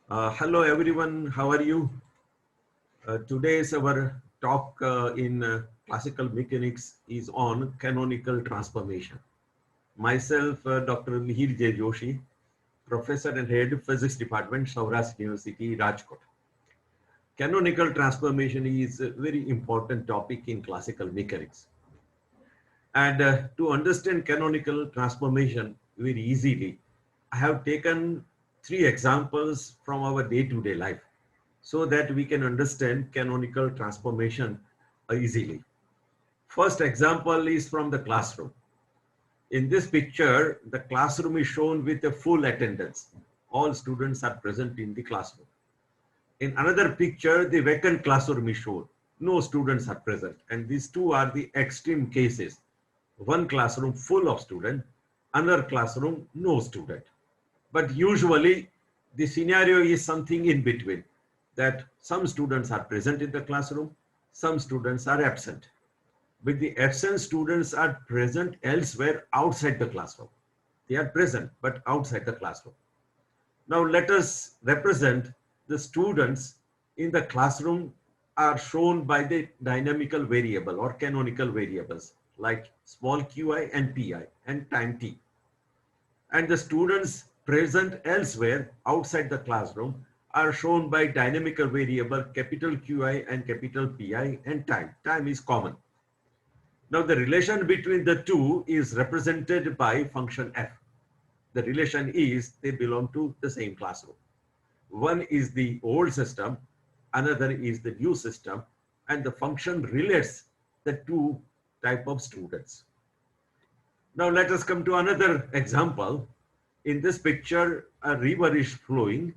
Hello everyone, how are you? Today's our talk in classical mechanics is on canonical transformation. Myself, Dr. Mihir J. Joshi, Professor and Head Physics Department, Saurashtra University, Rajkot. Canonical transformation is a very important topic in classical mechanics. And to understand canonical transformation very easily, I have taken three examples from our day-to-day life so that we can understand canonical transformation easily. First example is from the classroom. In this picture, the classroom is shown with a full attendance. All students are present in the classroom. In another picture, the vacant classroom is shown. No students are present. And these two are the extreme cases. One classroom full of students, another classroom no student. But usually the scenario is something in between, that some students are present in the classroom, some students are absent. But the absent students are present elsewhere outside the classroom. They are present but outside the classroom. Now let us represent the students in the classroom are shown by the dynamical variable or canonical variables like small qi and pi and time t. And the students present elsewhere outside the classroom are shown by dynamical variable capital Qi and capital Pi and time. Time is common. Now the relation between the two is represented by function f. The relation is they belong to the same classroom. One is the old system, another is the new system, and the function relates the two type of students. Now let us come to another example. In this picture, a river is flowing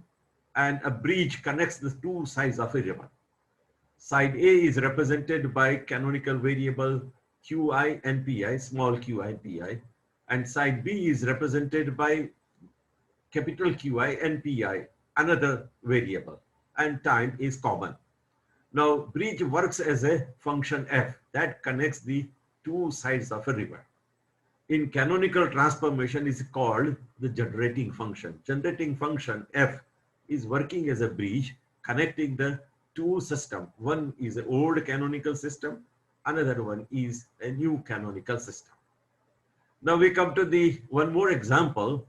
and a bridge connects the two sides of a river. Side A is represented by canonical variable Qi and Pi, small qi and Pi, and side B is represented by capital Qi and Pi, another variable, and time is common. Now, bridge works as a function f that connects the two sides of a river. In canonical transformation is called the generating function. Generating function f is working as a bridge connecting the two systems. One is an old canonical system, another one is a new canonical system. Now we come to the one more example.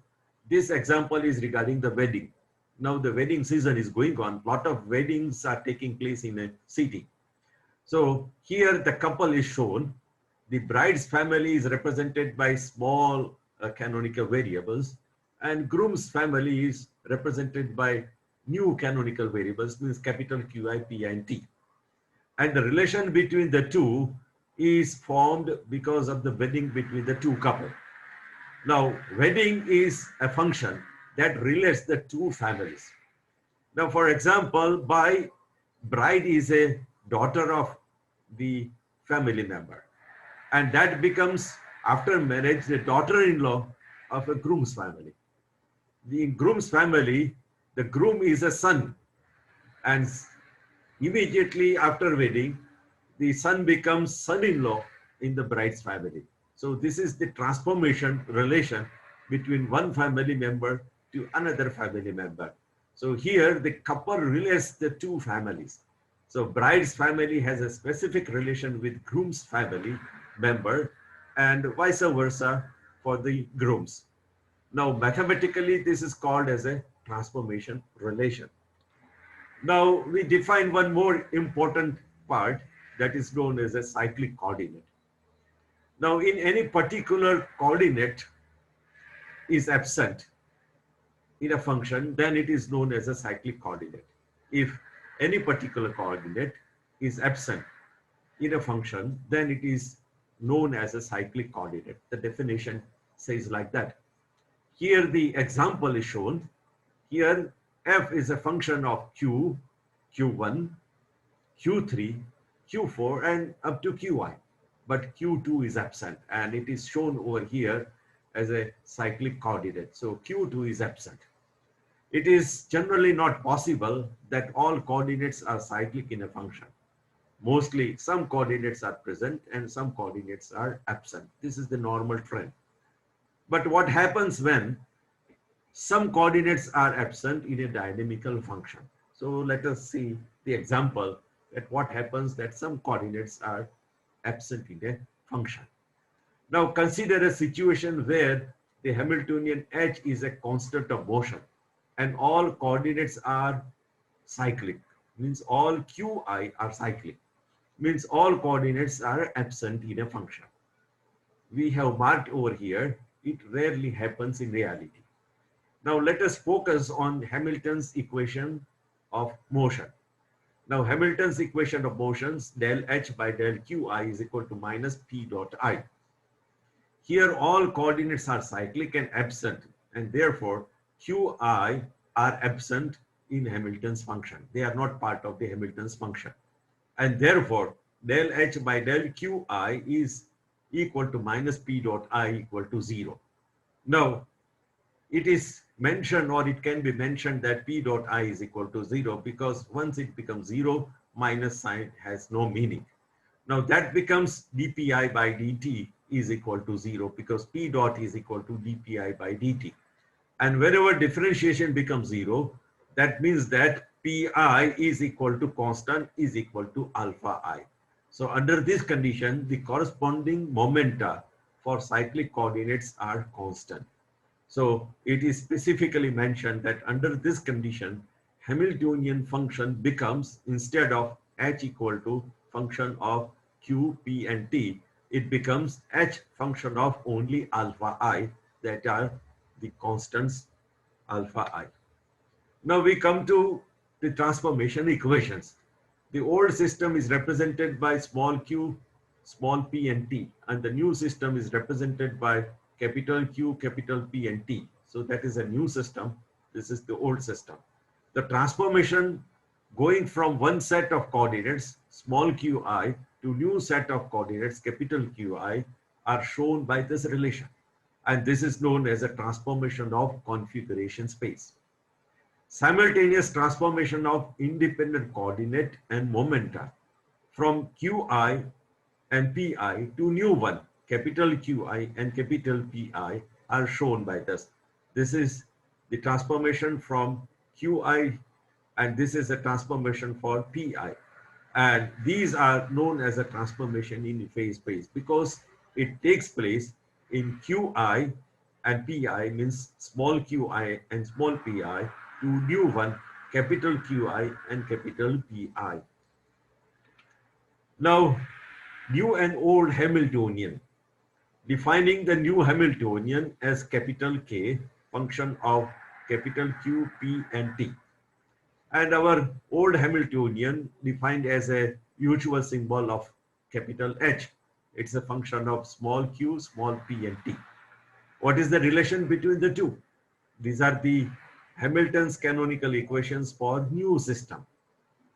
This example is regarding the wedding. Now the wedding season is going on. Lot of weddings are taking place in a city. So here the couple is shown. The bride's family is represented by small canonical variables, and groom's family is represented by new canonical variables, means capital Qi, Pi, and T. And the relation between the two is formed because of the wedding between the two couples. Now, wedding is a function that relates the two families. Now, for example, by bride is a daughter of the family member, and that becomes, after marriage, the daughter-in-law of a groom's family. The groom's family, the groom is a son, and immediately after wedding, the son becomes son-in-law in the bride's family. So this is the transformation relation between one family member to another family member. So here the couple relates the two families. So bride's family has a specific relation with groom's family member and vice versa for the grooms. Now mathematically this is called as a transformation relation. Now we define one more important part that is known as a cyclic coordinate. Now in any particular coordinate is absent in a function, then it is known as a cyclic coordinate. If any particular coordinate is absent in a function, then it is known as a cyclic coordinate. The definition says like that. Here the example is shown. Here f is a function of q, q1, q3, q4 and up to qi. But q2 is absent and it is shown over here as a cyclic coordinate. So q2 is absent. It is generally not possible that all coordinates are cyclic in a function. Mostly some coordinates are present and some coordinates are absent. This is the normal trend. But what happens when Some coordinates are absent in a dynamical function. So let us see the example that what happens that some coordinates are absent in a function. Now consider a situation where the Hamiltonian h is a constant of motion and all coordinates are cyclic, means all qi are cyclic, means all coordinates are absent in a function. We have marked over here, it rarely happens in reality. Now let us focus on Hamilton's equation of motion. Now Hamilton's equation of motions del h by del qi is equal to minus p dot I. Here all coordinates are cyclic and absent, and therefore qi are absent in Hamilton's function. They are not part of the Hamilton's function. And therefore del h by del qi is equal to minus p dot I equal to 0. Now it is mentioned, or it can be mentioned, that p dot I is equal to 0 because once it becomes 0, minus sign has no meaning. Now that becomes dpi by dt is equal to 0 because p dot is equal to dpi by dt. And wherever differentiation becomes 0, that means that pi is equal to constant is equal to alpha I. So under this condition, the corresponding momenta for cyclic coordinates are constant. So it is specifically mentioned that under this condition, Hamiltonian function becomes, instead of h equal to function of q, p and t, it becomes h function of only alpha I, that are the constants alpha I. Now we come to the transformation equations. The old system is represented by small q, small p and t, and the new system is represented by capital Q, capital P and T. So that is a new system. This is the old system. The transformation going from one set of coordinates, small qi, to new set of coordinates, capital Qi, are shown by this relation. And this is known as a transformation of configuration space. Simultaneous transformation of independent coordinate and momenta from qi and pi to new one, capital Qi and capital Pi, are shown by this. This is the transformation from Qi, and this is a transformation for Pi. And these are known as a transformation in phase space because it takes place in Qi and Pi, means small qi and small pi, to new one, capital Qi and capital Pi. Now, new and old Hamiltonian. Defining the new Hamiltonian as capital K, function of capital Q, P and T. And our old Hamiltonian defined as a usual symbol of capital H. It's a function of small q, small p and t. What is the relation between the two? These are the Hamilton's canonical equations for new system.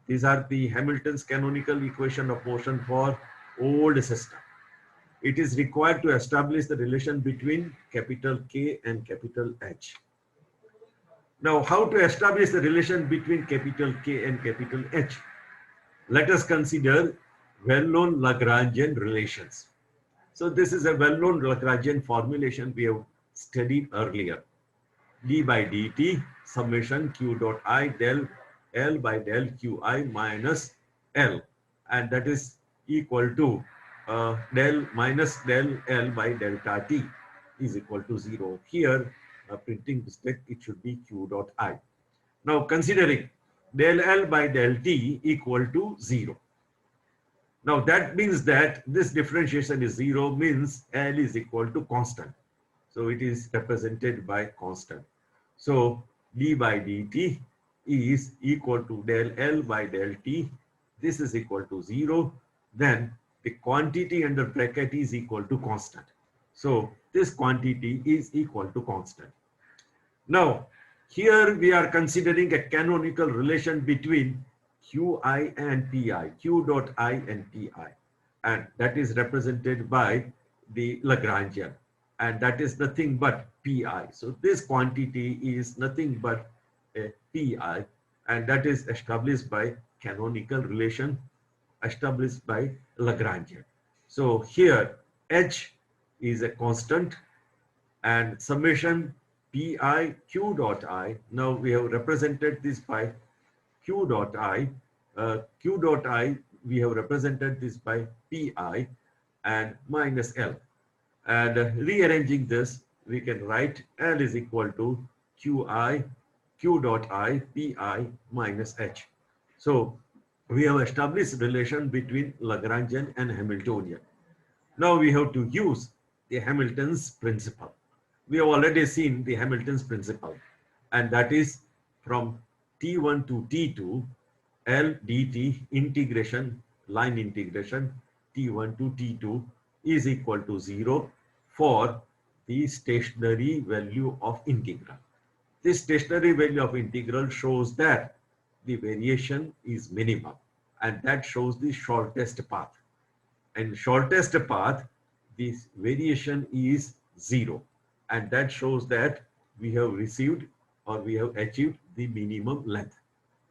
These are the Hamilton's canonical equation of motion for old system. It is required to establish the relation between capital K and capital H. Now, how to establish the relation between capital K and capital H? Let us consider well-known Lagrangian relations. So this is a well-known Lagrangian formulation we have studied earlier. D by dt summation q dot I del L by del qi minus L, and that is equal to del minus del L by delta t is equal to 0. Here, printing mistake, it should be q dot I. Now considering del L by del t equal to 0. Now that means that this differentiation is 0, means L is equal to constant. So it is represented by constant. So d by dt is equal to del L by del t. This is equal to 0. Then the quantity under bracket is equal to constant. So this quantity is equal to constant. Now here we are considering a canonical relation between qi and pi, q dot I and pi, and that is represented by the Lagrangian, and that is nothing but pi. So this quantity is nothing but a pi, and that is established by canonical relation established by Lagrangian. So here h is a constant and summation pi q dot I. Now we have represented this by q dot I. Q dot I, we have represented this by pi and minus L. And rearranging this, we can write L is equal to q dot I pi minus h. So we have established relation between Lagrangian and Hamiltonian. Now we have to use the Hamilton's principle. We have already seen the Hamilton's principle, and that is from T1 to T2, L dt integration, line integration, T1 to T2 is equal to 0 for the stationary value of integral. This stationary value of integral shows that the variation is minimum, and that shows the shortest path. And shortest path, this variation is 0, and that shows that we have received or we have achieved the minimum length.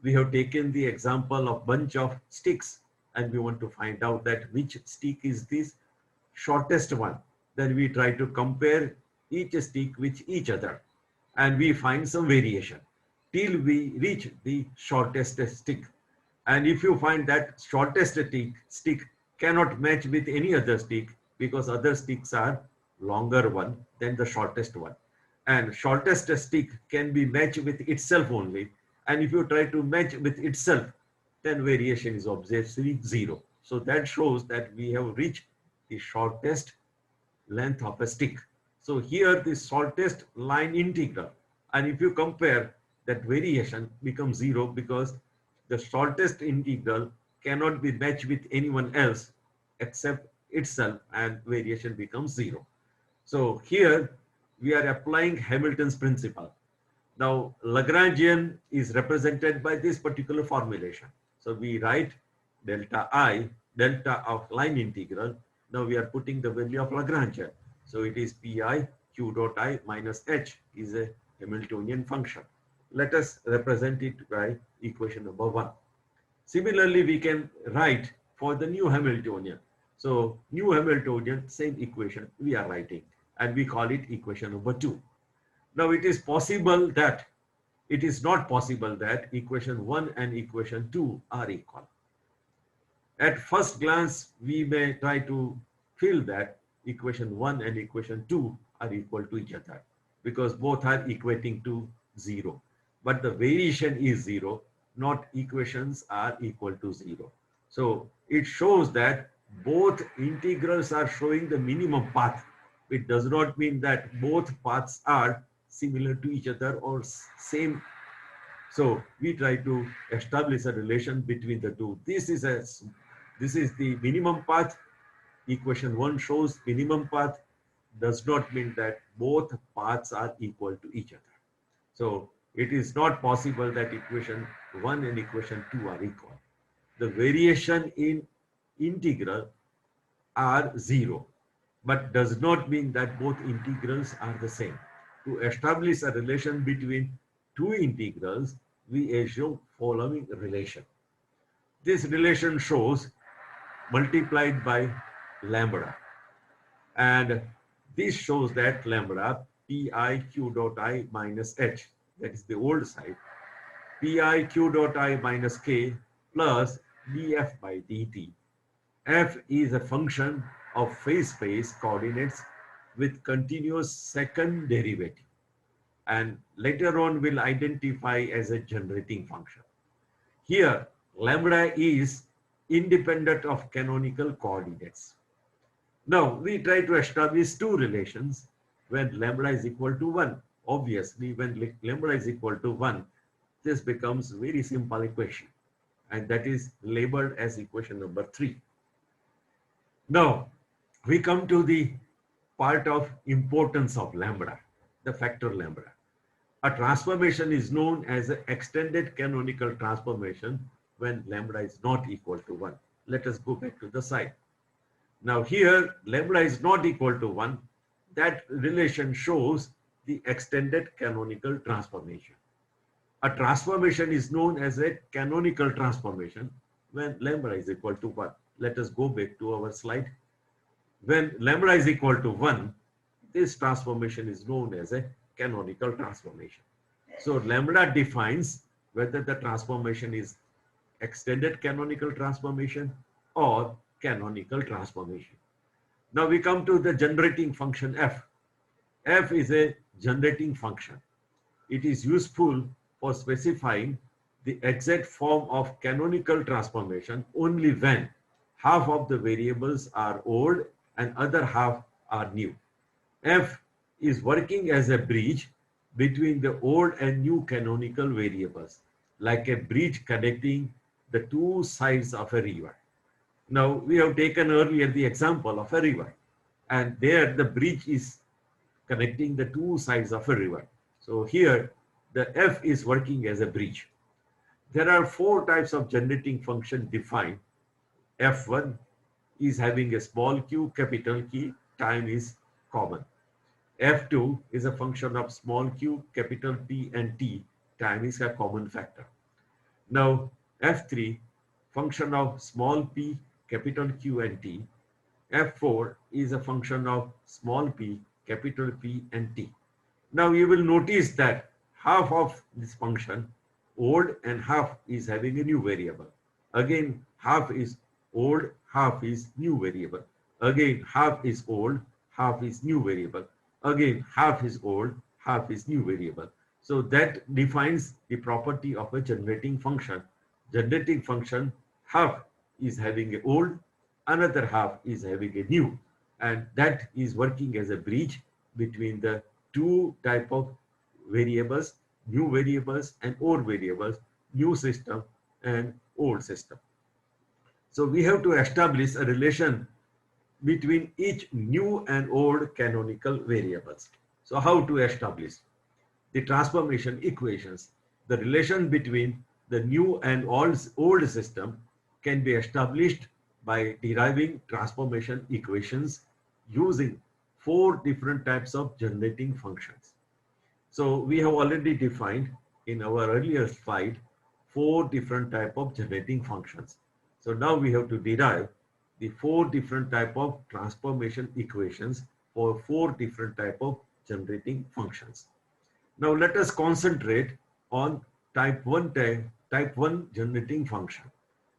We have taken the example of bunch of sticks, and we want to find out that which stick is this shortest one. Then we try to compare each stick with each other, and we find some variation till we reach the shortest stick. And if you find that shortest stick cannot match with any other stick, because other sticks are longer one than the shortest one, and shortest stick can be matched with itself only, and if you try to match with itself, then variation is obviously 0. So that shows that we have reached the shortest length of a stick. So here the shortest line integral, and if you compare, that variation becomes 0, because the shortest integral cannot be matched with anyone else except itself, and variation becomes 0. So here we are applying Hamilton's principle. Now Lagrangian is represented by this particular formulation. So we write delta I, delta of line integral. Now we are putting the value of Lagrangian. So it is pi q dot I minus h is a Hamiltonian function. Let us represent it by equation number 1. Similarly, we can write for the new Hamiltonian. So new Hamiltonian, same equation we are writing, and we call it equation number 2. Now it is possible that, it is not possible that equation 1 and equation 2 are equal. At first glance, we may try to feel that equation 1 and equation 2 are equal to each other, because both are equating to 0. But the variation is 0, not equations are equal to 0. So it shows that both integrals are showing the minimum path. It does not mean that both paths are similar to each other or same. So we try to establish a relation between the two. This is the minimum path. Equation 1 shows minimum path, does not mean that both paths are equal to each other. So it is not possible that equation 1 and equation 2 are equal. The variation in integral are 0, but does not mean that both integrals are the same. To establish a relation between two integrals, we assume following relation. This relation shows multiplied by lambda, and this shows that lambda pi q dot I minus h, that is the old side, pi q dot I minus k plus df by dt. F is a function of phase space coordinates with continuous second derivative, and later on will identify as a generating function. Here lambda is independent of canonical coordinates. Now we try to establish two relations when lambda is equal to 1. Obviously, when lambda is equal to 1, this becomes very simple equation, and that is labeled as equation number 3. Now we come to the part of importance of lambda, the factor lambda. A transformation is known as an extended canonical transformation when lambda is not equal to 1. Let us go back to the side. Now here lambda is not equal to 1. That relation shows the extended canonical transformation. A transformation is known as a canonical transformation when lambda is equal to 1. Let us go back to our slide. When lambda is equal to 1, this transformation is known as a canonical transformation. So lambda defines whether the transformation is extended canonical transformation or canonical transformation. Now we come to the generating function f. F is a generating function. It is useful for specifying the exact form of canonical transformation only when half of the variables are old and other half are new. F is working as a bridge between the old and new canonical variables, like a bridge connecting the two sides of a river. Now, we have taken earlier the example of a river, and there the bridge is connecting the two sides of a river. So here, the F is working as a bridge. There are four types of generating function defined. F1 is having a small q, capital Q, time is common. F2 is a function of small q, capital P and T, time is a common factor. Now, F3, function of small p, capital Q and T. F4 is a function of small p, capital P and T. Now you will notice that half of this function, old and half is having a new variable. Again, half is old, half is new variable. Again, half is old, half is new variable. Again, half is old, half is new variable. So that defines the property of a generating function. Generating function, half is having a old, another half is having a new, and that is working as a bridge between the two type of variables, new variables and old variables, new system and old system. So we have to establish a relation between each new and old canonical variables. So how to establish the transformation equations? The relation between the new and old system can be established by deriving transformation equations using four different types of generating functions. So we have already defined in our earlier slide four different type of generating functions. So now we have to derive the four different type of transformation equations for four different type of generating functions. Now let us concentrate on type 1 generating function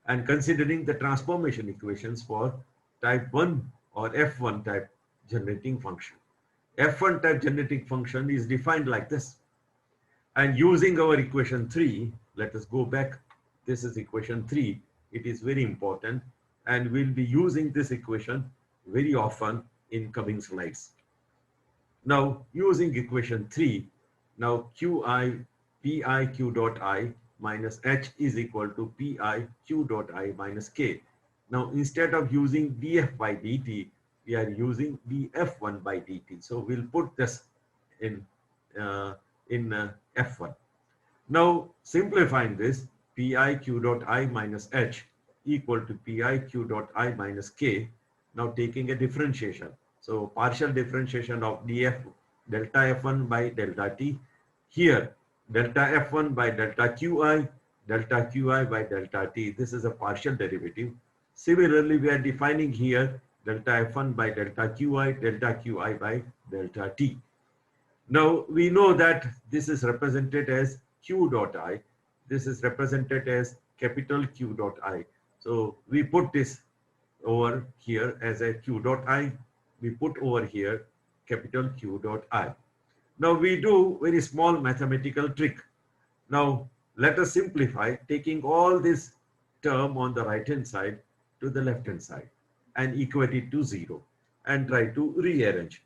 and considering the transformation equations for type 1 or F1 type generating function. F1 type generating function is defined like this. And using our equation 3, let us go back. This is equation 3. It is very important and we'll be using this equation very often in coming slides. Now using equation 3, now pi q dot I minus h is equal to pi q dot I minus k. Now instead of using df by dt, we are using df1 by dt. So we'll put this in f1. Now simplifying this, pi q dot I minus h equal to pi q dot I minus k. Now taking a differentiation. So partial differentiation of df delta f1 by delta t. Here delta f1 by delta qi by delta t. This is a partial derivative. Similarly, we are defining here delta f1 by delta qi by delta t. Now we know that this is represented as q dot I. This is represented as capital Q dot I. So we put this over here as a q dot I. We put over here capital Q dot I. Now we do very small mathematical trick. Now let us simplify, taking all this term on the right hand side to the left hand side and equate it to 0 and try to rearrange.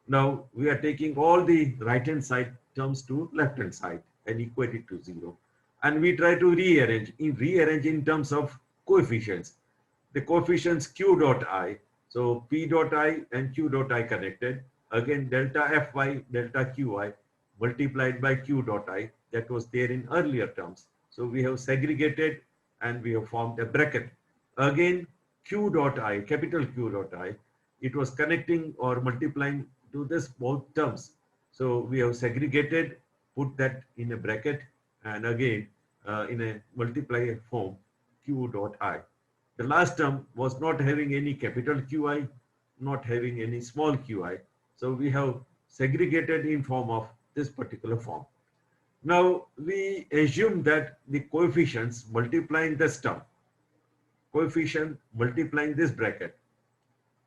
Now we are taking all the right hand side terms to left hand side and equate it to 0. And we try to rearrange in terms of coefficients. The coefficients q dot I, so p dot I and q dot I connected. Again delta f by delta qi multiplied by q dot I, that was there in earlier terms. So we have segregated and we have formed a bracket. Again q dot I, capital Q dot I, it was connecting or multiplying to this both terms. So we have segregated, put that in a bracket, and again in a multiply form q dot I. The last term was not having any capital Qi, not having any small qi. So we have segregated in form of this particular form. Now we assume that the coefficients multiplying this term, coefficient multiplying this bracket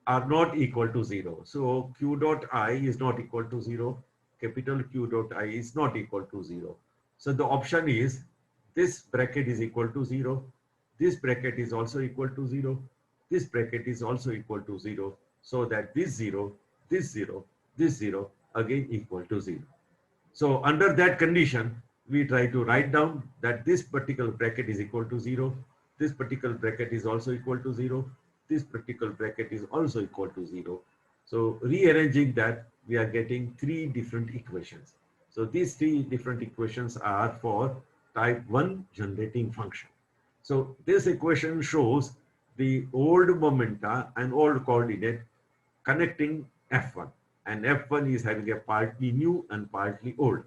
are not equal to 0. So q dot I is not equal to 0. Capital Q dot I is not equal to 0. So the option is this bracket is equal to 0. This bracket is also equal to 0. This bracket is also equal to 0. So that this 0, this 0, this 0 again equal to 0. So under that condition, we try to write down that this particular bracket is equal to 0. This particular bracket is also equal to 0. This particular bracket is also equal to 0. So rearranging that, we are getting three different equations. So these three different equations are for type 1 generating function. So this equation shows the old momenta and old coordinate connecting F1, and F1 is having a partly new and partly old.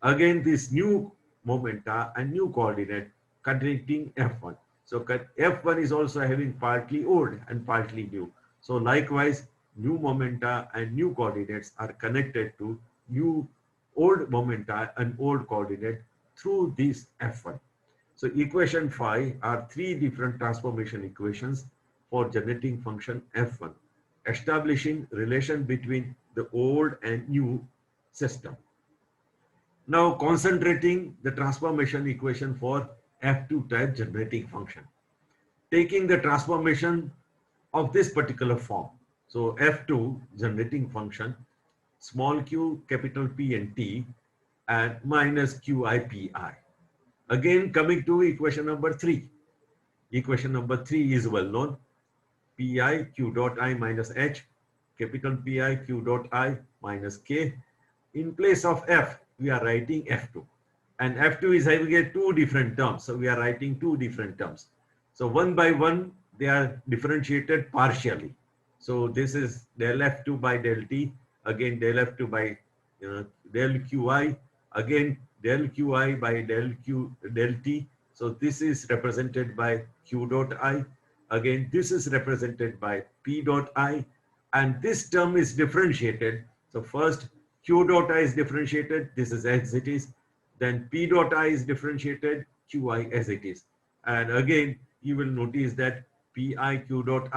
Again, this new momenta and new coordinate connecting F1. So F1 is also having partly old and partly new. So likewise, new momenta and new coordinates are connected to new old momenta and old coordinate through this F1. So equation 5 are three different transformation equations for generating function F1, establishing relation between the old and new system. Now concentrating the transformation equation for F2 type generating function, taking the transformation of this particular form. So F2 generating function, small q, capital P and T, and minus qi pi. Again, coming to equation number 3. Equation number 3 is well known. Pi q dot I minus h, capital Pi q dot I minus k. In place of f, we are writing f2. And f2 is having a two different terms. So we are writing two different terms. So one by one, they are differentiated partially. So this is del f2 by del t, again del f2 by del qi, again del qi by del t. So this is represented by q dot I. Again, this is represented by p dot I, and this term is differentiated. So first q dot I is differentiated, this is as it is. Then p dot I is differentiated, qi as it is. And again, you will notice that pi q dot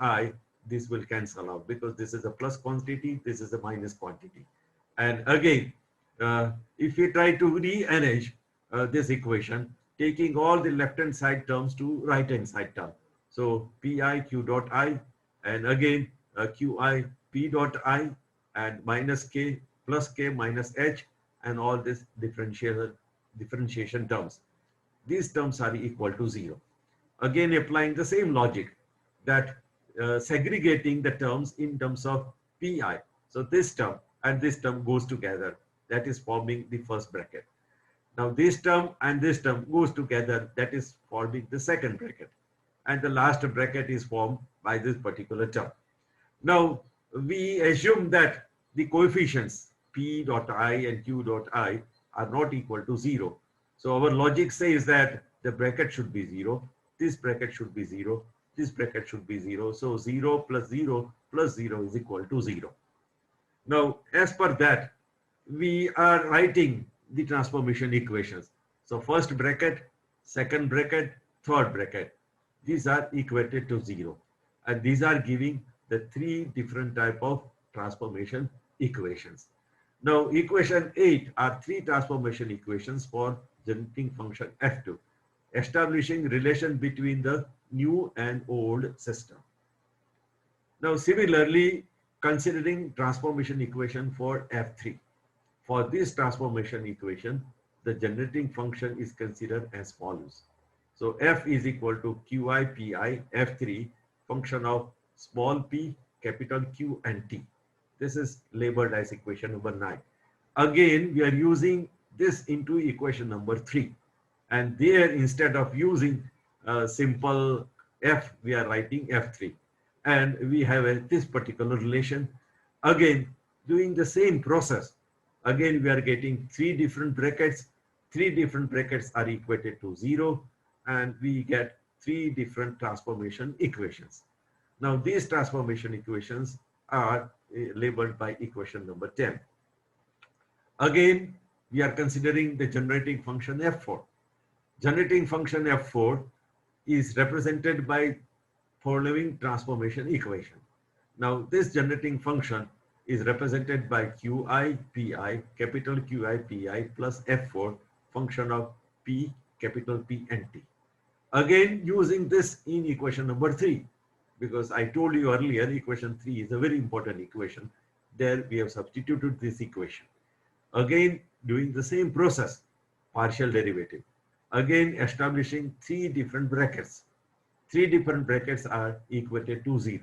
I, this will cancel out because this is a plus quantity, this is a minus quantity. And again, if we try to rearrange this equation, taking all the left-hand side terms to right-hand side term. So pi q dot I, and again qi p dot I, and minus k plus k minus h, and all this differentiation terms. These terms are equal to 0. Again, applying the same logic that segregating the terms in terms of pi. So this term and this term goes together. That is forming the first bracket. Now this term and this term goes together. That is forming the second bracket. And the last bracket is formed by this particular term. Now we assume that the coefficients p dot I and q dot I are not equal to 0. So our logic says that the bracket should be 0. This bracket should be 0. This bracket should be 0. So 0 plus 0 plus 0 is equal to 0. Now, as per that, we are writing the transformation equations. So first bracket, second bracket, third bracket. These are equated to 0. And these are giving the three different type of transformation equations. Now, equation 8 are three transformation equations for generating function F2, establishing relation between the new and old system. Now, similarly, considering transformation equation for F3. For this transformation equation, the generating function is considered as follows. So F is equal to Qi Pi F3, function of small p, capital Q and T. This is labeled as equation number 9. Again, we are using this into equation number 3. And there, instead of using simple F, we are writing F3. And we have this particular relation. Again, doing the same process. Again, we are getting three different brackets. Three different brackets are equated to 0. And we get three different transformation equations. Now, these transformation equations are labeled by equation number 10. Again, we are considering the generating function f4. Generating function f4 is represented by following transformation equation. Now, this generating function is represented by qi pi, capital Qi pi plus f4 function of p, capital P and t. Again, using this in equation number 3, because I told you earlier, equation 3 is a very important equation. There we have substituted this equation. Again, doing the same process, partial derivative. Again, establishing 3 different brackets. 3 different brackets are equated to 0.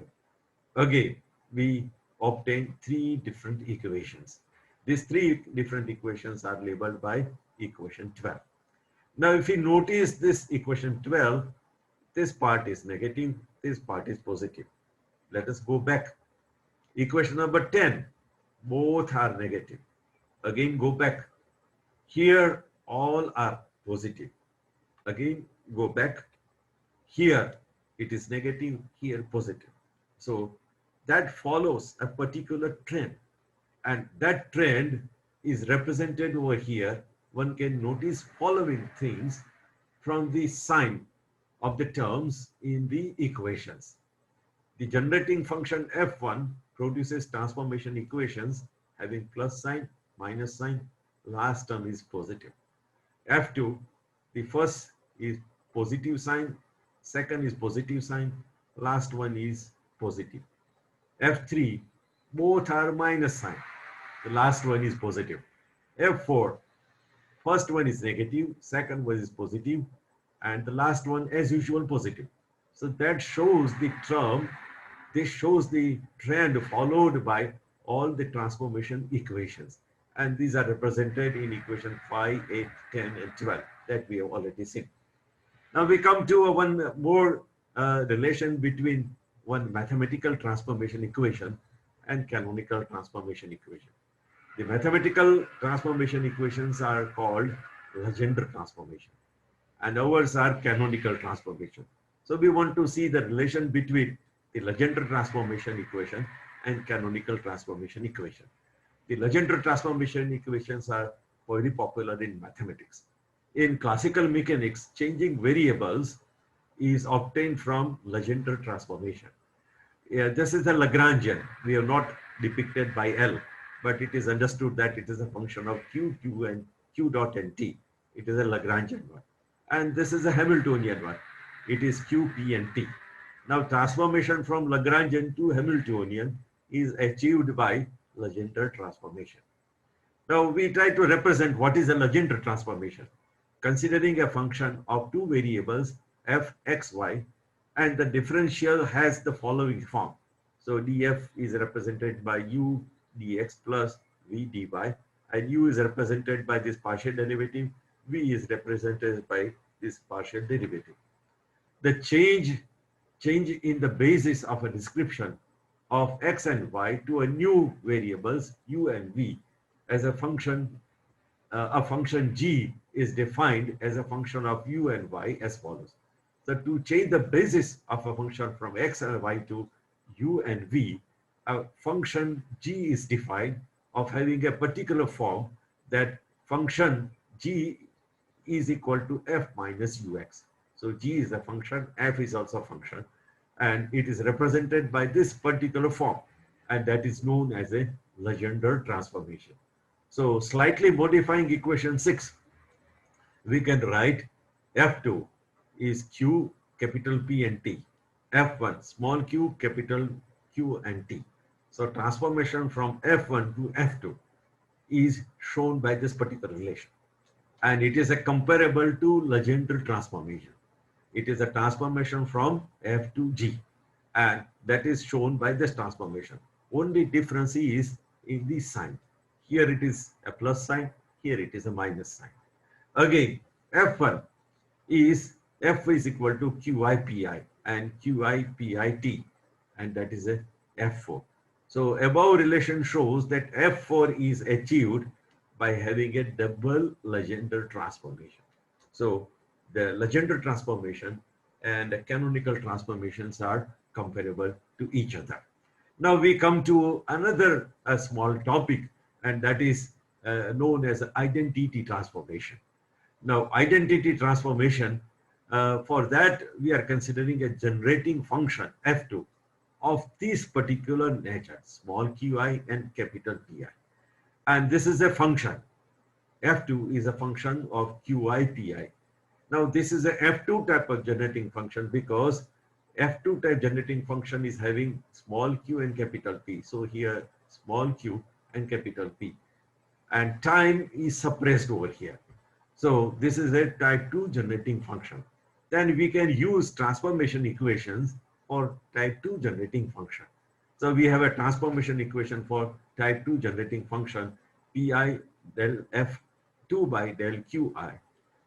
Again, we obtain 3 different equations. These 3 different equations are labeled by equation 12. Now, if you notice this equation 12, this part is negative, this part is positive. Let us go back. Equation number 10, both are negative. Again, go back. Here, all are positive. Again, go back. Here, it is negative, here positive. So, that follows a particular trend. And that trend is represented over here. One can notice following things from the sign of the terms in the equations. The generating function f1 produces transformation equations having plus sign, minus sign, last term is positive. f2, the first is positive sign, second is positive sign, last one is positive. f3, both are minus sign, the last one is positive. f4, first one is negative, second one is positive, and the last one as usual positive. So that shows the term, this shows the trend followed by all the transformation equations. And these are represented in equation 5, 8, 10, and 12 that we have already seen. Now we come to one more relation between one mathematical transformation equation and canonical transformation equation. The mathematical transformation equations are called Legendre Transformation, and ours are canonical transformation. So we want to see the relation between the Legendre Transformation equation and canonical transformation equation. The Legendre Transformation equations are very popular in mathematics. In classical mechanics, changing variables is obtained from Legendre Transformation. This is a Lagrangian. We have not depicted by L, but it is understood that it is a function of Q, Q, and Q dot and T. It is a Lagrangian one. And this is a Hamiltonian one. It is Q, P, and T. Now, transformation from Lagrangian to Hamiltonian is achieved by Legendre Transformation. Now, we try to represent what is a Legendre Transformation, considering a function of 2 variables, f, x, y, and the differential has the following form. So, df is represented by u dx plus v dy, and u is represented by this partial derivative, v is represented by this partial derivative. The change in the basis of a description of x and y to a new variables u and v as a function g is defined as a function of u and y as follows. So to change the basis of a function from x and y to u and v, a function g is defined of having a particular form that function g is equal to f minus ux. So g is a function, f is also a function, and it is represented by this particular form, and that is known as a Legendre transformation. So slightly modifying equation 6, we can write f2 is q capital P and T, f1 small q capital Q and T. So transformation from f1 to f2 is shown by this particular relation, and it is a comparable to Legendre transformation. It is a transformation from f to g, and that is shown by this transformation. Only difference is in the sign. Here it is a plus sign, here it is a minus sign. Again, f1 is f is equal to qi pi and qi pi t, and that is a f4. So above relation shows that f4 is achieved by having a double Legendre transformation. So the Legendre transformation and the canonical transformations are comparable to each other. Now we come to another small topic, and that is known as identity transformation. Now, identity transformation, for that we are considering a generating function f2 of this particular nature, small qi and capital Pi. And this is a function. F2 is a function of qi pi. Now, this is a F2 type of generating function because F2 type generating function is having small q and capital P. So here, small q and capital P. And time is suppressed over here. So this is a type 2 generating function. Then we can use transformation equations for type 2 generating function. So we have a transformation equation for type 2 generating function Pi del F2 by del Qi.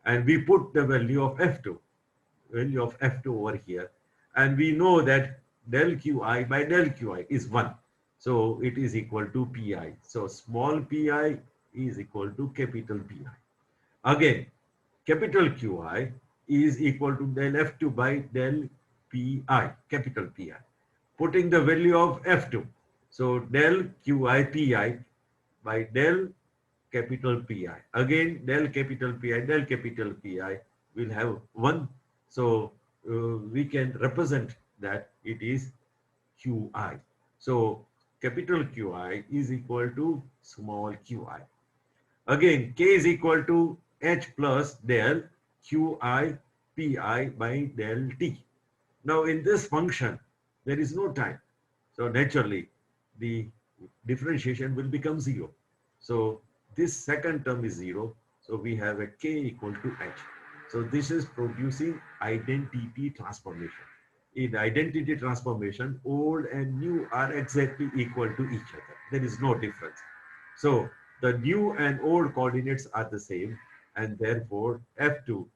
And we put the value of F2 over here. And we know that del Qi by del Qi is 1. So it is equal to Pi. So small pi is equal to capital Pi. Again, capital Qi is equal to del F2 by del Pi, capital Pi. Putting the value of F2. So del Qi Pi by del capital Pi. Again, del capital Pi will have 1. So we can represent that it is Qi. So capital Qi is equal to small qi. Again, k is equal to h plus del qi pi by del t. Now in this function, there is no time. So naturally, the differentiation will become 0. So this second term is 0. So we have a k equal to h. So this is producing identity transformation. In identity transformation, old and new are exactly equal to each other. There is no difference. So the new and old coordinates are the same, and therefore F2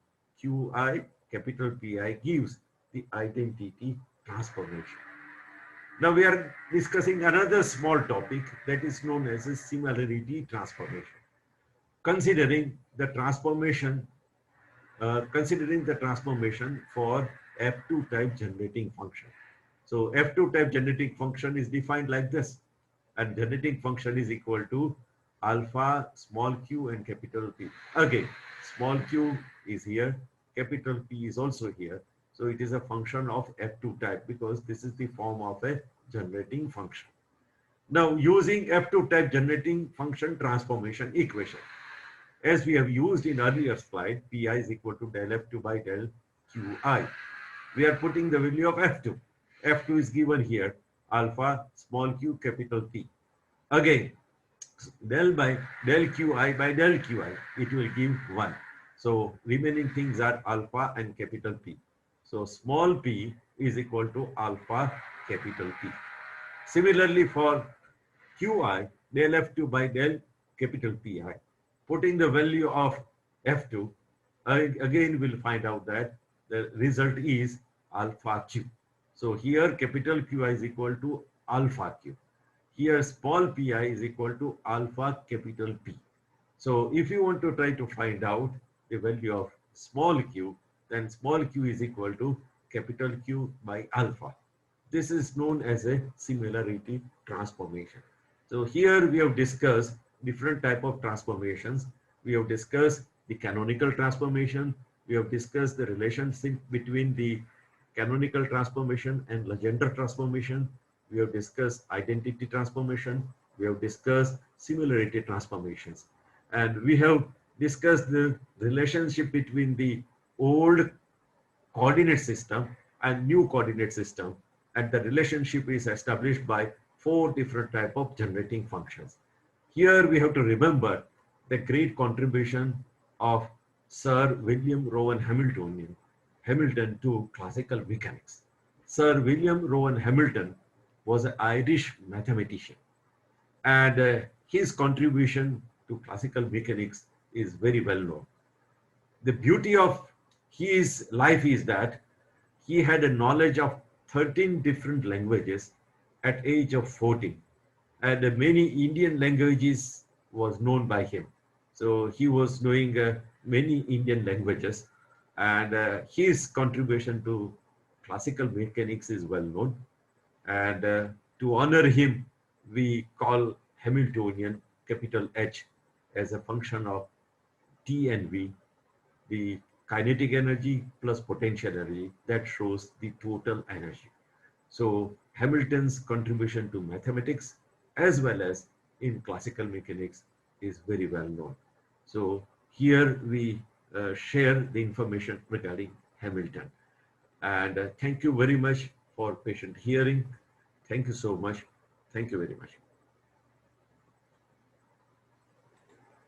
Qi capital Pi gives the identity transformation. Now we are discussing another small topic that is known as a similarity transformation. Considering the transformation for F2 type generating function. So F2 type generating function is defined like this, and generating function is equal to alpha small q and capital P. Again, small q is here, capital P is also here. So it is a function of F2 type because this is the form of a generating function. Now using F2 type generating function transformation equation, as we have used in earlier slide, Pi is equal to del F2 by del Qi. We are putting the value of F2. F2 is given here, alpha small q capital P. Again, del Qi by del Qi, it will give 1. So remaining things are alpha and capital P. So small p is equal to alpha capital P. Similarly for Qi, del F2 by del capital Pi. Putting the value of F2, again we'll find out that the result is alpha q. So here capital Qi is equal to alpha q. Here small pi is equal to alpha capital P. So if you want to try to find out the value of small q, then small q is equal to capital Q by alpha. This is known as a similarity transformation. So here we have discussed different type of transformations. We have discussed the canonical transformation. We have discussed the relationship between the canonical transformation and Legendre transformation. We have discussed identity transformation. We have discussed similarity transformations. And we have discussed the relationship between the old coordinate system and new coordinate system. And the relationship is established by 4 different type of generating functions. Here we have to remember the great contribution of Sir William Rowan Hamilton to classical mechanics. Sir William Rowan Hamilton was an Irish mathematician, and his contribution to classical mechanics is very well known. The beauty of his life is that he had a knowledge of 13 different languages at age of 14, and many Indian languages was known by him. So he was knowing many Indian languages, and his contribution to classical mechanics is well known. And to honor him, we call Hamiltonian capital H as a function of T and V, the kinetic energy plus potential energy, that shows the total energy. So Hamilton's contribution to mathematics as well as in classical mechanics is very well known. So here we share the information regarding Hamilton. And thank you very much for patient hearing. Thank you so much. Thank you very much.